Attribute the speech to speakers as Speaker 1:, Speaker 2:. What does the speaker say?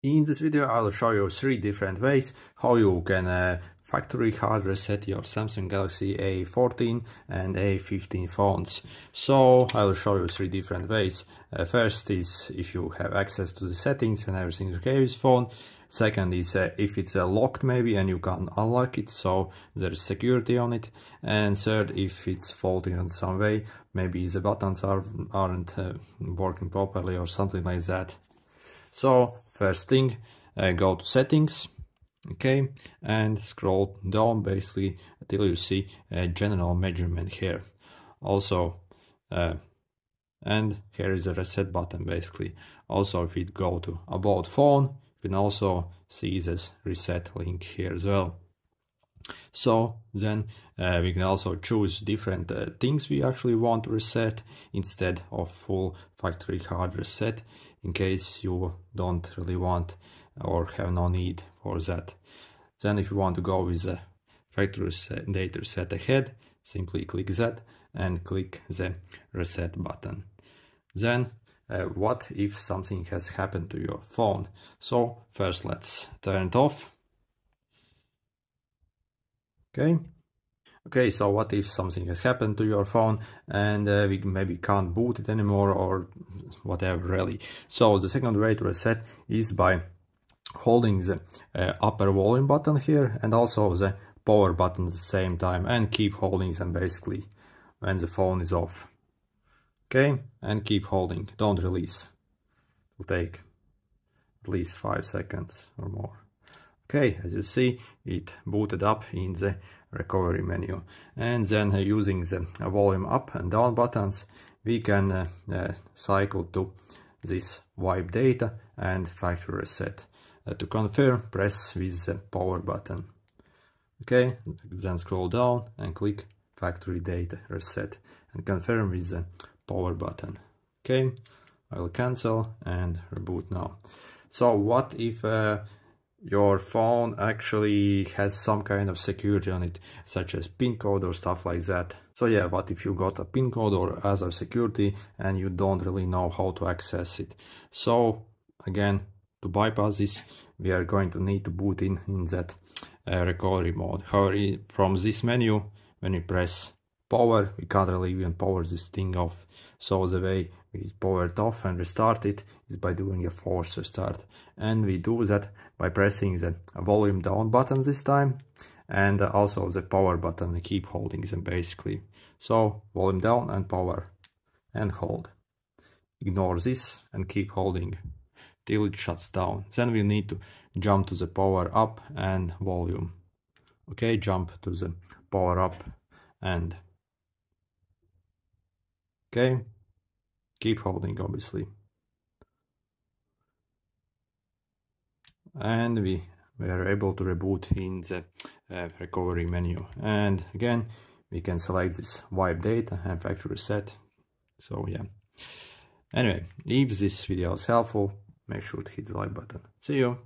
Speaker 1: In this video I'll show you 3 different ways how you can factory hard reset your Samsung Galaxy A14 and A15 phones. So I'll show you 3 different ways. First is if you have access to the settings and everything is okay with phone. Second is if it's locked maybe and you can't unlock it, so there's security on it. And third, if it's faulty in some way, maybe the buttons aren't working properly or something like that. So first thing, go to settings, okay, and scroll down basically until you see a general measurement here. Also, and here is a reset button basically. Also, if we go to about phone, you can also see this reset link here as well. So then we can also choose different things we actually want to reset instead of full factory hard reset, in case you don't really want or have no need for that. Then if you want to go with the factory data reset ahead, simply click that and click the reset button. Then what if something has happened to your phone? So first let's turn it off. Okay, so what if something has happened to your phone and we maybe can't boot it anymore or whatever really. So the second way to reset is by holding the upper volume button here and also the power button at the same time, and keep holding them basically when the phone is off. Okay, and keep holding, don't release. It will take at least 5 seconds or more. Okay, as you see, it booted up in the recovery menu. And then using the volume up and down buttons, we can cycle to this wipe data and factory reset. To confirm, press with the power button. Okay, then scroll down and click factory data reset and confirm with the power button. Okay, I will cancel and reboot now. So what if your phone actually has some kind of security on it, such as PIN code or stuff like that? So yeah, what if you got a PIN code or other security and you don't really know how to access it? So again, to bypass this, we are going to need to boot in that recovery mode. However, from this menu, when you press power, we can't really even power this thing off. So the way we power it off and restart it is by doing a force restart. And we do that by pressing the volume down button this time, and also the power button. We keep holding them basically. So volume down and power and hold. Ignore this and keep holding till it shuts down. Then we need to jump to the power up and volume. Okay, jump to the power up and okay, keep holding obviously. And we are able to reboot in the recovery menu. And again, we can select this wipe data and factory reset. So yeah. Anyway, if this video is helpful, make sure to hit the like button. See you!